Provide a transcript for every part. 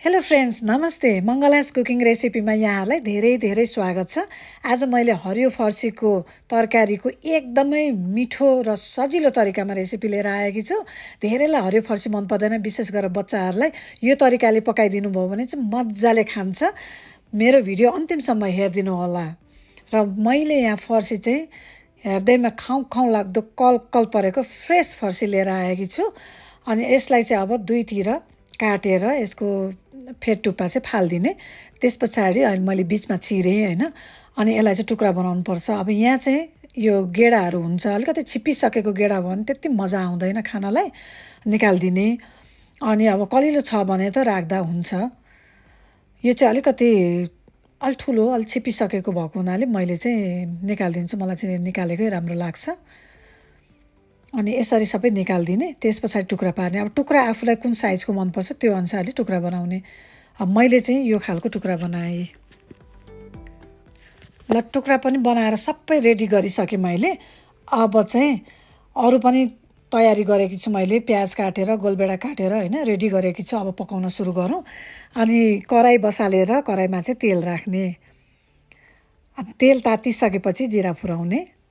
Hello friends, नमस्ते। मङ्गलास cooking रेसिपीमा यहाँहरूलाई धेरै धेरै स्वागत छ। आज मैले हरियो फर्सीको तरकारीको एकदमै मिठो र सजिलो तरिकामा रेसिपी लिएर आएकी छु। धेरैलाई हरियो फर्सी मन पर्दैन, विशेष गरेर बच्चाहरूलाई यो तरिकाले पकाइदिनु भयो भने चाहिँ मजाले खान्छ। मेरो भिडियो अन्तिमसम्म हेरिदिनु होला। र मैले यहाँ फर्सी चाहिँ हेर्दैमा खाउँ खाउँ लाग्दो कल कल परेको फ्रेस फर्सी लिएर आएकी छु। अनि यसलाई चाहिँ अब दुईतिर काटेर यसको फेदटुप्पा चाहिँ फालिदिने। त्यस पछाडि अहिले मैले बिचमा चिरेँ होइन। अनि यसलाई चाहिँ टुक्रा बनाउनुपर्छ। अब यहाँ चाहिँ यो गेडाहरू हुन्छ, अलिकति छिप्पिसकेको गेडा भयो भने त्यति मजा आउँदैन खानालाई, निकालिदिने। अनि अब कलिलो छ भने त राख्दा हुन्छ। यो चाहिँ अलिकति अलि ठुलो अलि छिप्पिसकेको भएको हुनाले मैले चाहिँ निकालिदिन्छु। मलाई चाहिँ निकालेकै राम्रो लाग्छ। अनि यसरी सबै निकालिदिने। त्यस पछाडि टुक्रा पार्ने। अब टुक्रा आफूलाई कुन साइजको मनपर्छ त्यो अनुसारले टुक्रा बनाउने। अब मैले चाहिँ यो खालको टुक्रा बनाएँ। ल टुक्रा पनि बनाएर सबै रेडी गरिसकेँ मैले। अब चाहिँ अरू पनि तयारी गरेकी छु मैले। प्याज काटेर गोलबेडा काटेर होइन रेडी गरेकी छु। अब पकाउन सुरु गरौँ। अनि कराई बसालेर कराईमा चाहिँ तेल राख्ने। तेल तातिसकेपछि जिरा फुराउने।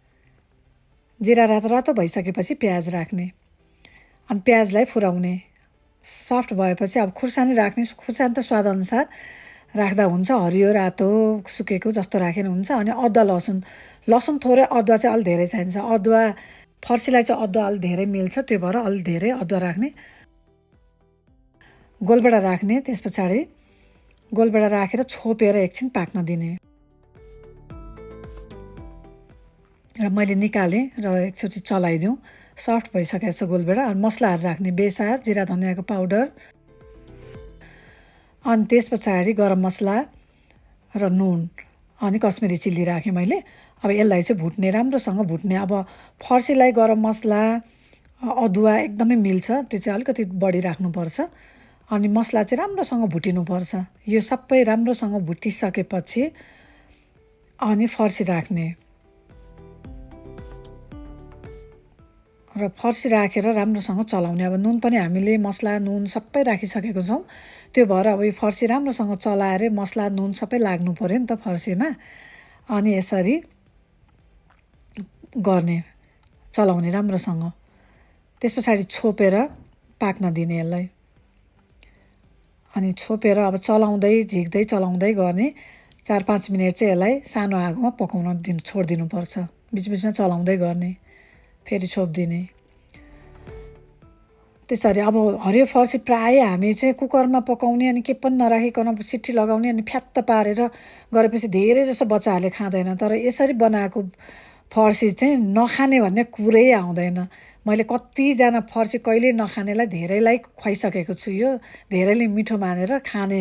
जिरा रातो रातो भइसकेपछि प्याज राख्ने। अनि प्याजलाई फुराउने। सफ्ट भएपछि अब खुर्सानी राख्ने। खुर्सानी त स्वादअनुसार राख्दा हुन्छ। हरियो रातो सुकेको जस्तो राखेर हुन्छ। अनि अदुवा लसुन थोरै, अदुवा चाहिँ अलि धेरै चाहिन्छ। अदुवा फर्सीलाई चाहिँ अदुवा अलि धेरै मिल्छ, त्यो भएर अलि धेरै अदुवा राख्ने। गोलबेडा राख्ने। त्यस पछाडि गोलबेडा राखेर छोपेर एकछिन पाक्न दिने। र मैले निकालेँ र एकचोटि चलाइदिउँ। सफ्ट भइसकेको छ गोलबेडा। अनि मसलाहरू राख्ने। बेसार, जिरा धनियाँको पाउडर, अनि त्यस पछाडि गरम मसला र नुन, अनि कश्मिरी चिल्ली राखेँ मैले। अब यसलाई चाहिँ भुट्ने, राम्रोसँग भुट्ने। अब फर्सीलाई गरम मसला अदुवा एकदमै मिल्छ, त्यो चाहिँ अलिकति बढी राख्नुपर्छ। अनि मसला चाहिँ राम्रोसँग भुटिनुपर्छ। यो सबै राम्रोसँग भुटिसकेपछि अनि फर्सी राख्ने। र फर्सी राखेर राम्रोसँग चलाउने। अब नुन पनि हामीले मसला नुन सबै राखिसकेको छौँ, त्यो भएर अब यो फर्सी राम्रोसँग चलाएर मसला नुन सबै लाग्नु पऱ्यो नि त फर्सीमा। अनि यसरी गर्ने, चलाउने राम्रोसँग। त्यस पछाडि छोपेर पाक्न दिने यसलाई। अनि छोपेर अब चलाउँदै झिक्दै चलाउँदै गर्ने। 4-5 मिनट चाहिँ यसलाई सानो आगोमा पकाउन छोडिदिनुपर्छ। बिचबिचमा चलाउँदै गर्ने, फेरि छोपिदिने। त्यसरी अब हरियो फर्सी प्रायः हामी चाहिँ कुकरमा पकाउने, अनि के पनि नराखिकन सिट्टी लगाउने, अनि फ्यात्त पारेर गरेपछि धेरै जसो बच्चाहरूले खाँदैन। तर यसरी बनाएको फर्सी चाहिँ नखाने भन्ने कुरै आउँदैन। मैले कतिजना फर्सी कहिले नखानेलाई धेरैलाई खुवाइसकेको छु। यो धेरैले मिठो मानेर खाने,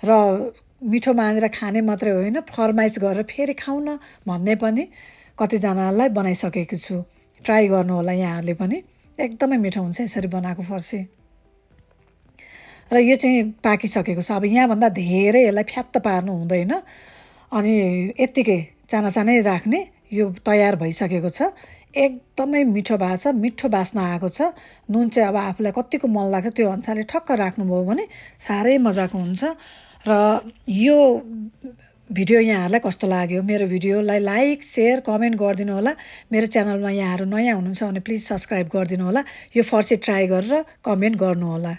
र मिठो मानेर खाने मात्रै होइन, फरमाइस गरेर फेरि खाउँ न भन्ने पनि कतिजनालाई बनाइसकेको छु। ट्राई गर्नु होला यहाँहरूले पनि। एकदमै मिठो हुन्छ यसरी बनाएको फर्सी। र यो चाहिँ पाकिसकेको छ। अब यहाँभन्दा धेरै यसलाई फ्यात्त पार्नु हुँदैन। अनि यत्तिकै चाना राख्ने। यो तयार भइसकेको छ। एकदमै मिठो भएको छ, मिठो बास्ना आएको छ। नुन चाहिँ अब आफूलाई कतिको मन लाग्छ त्यो अनुसारले ठक्क राख्नुभयो भने साह्रै मजाको हुन्छ। र यो भिडियो यहाँहरूलाई कस्तो लाग्यो? मेरो भिडियोलाई लाइक, सेयर, कमेन्ट गरिदिनु होला। मेरो च्यानलमा यहाँहरू नयाँ हुनुहुन्छ भने प्लिज सब्सक्राइब गरिदिनु होला। यो फर्सी ट्राई गरेर कमेन्ट गर्नु होला।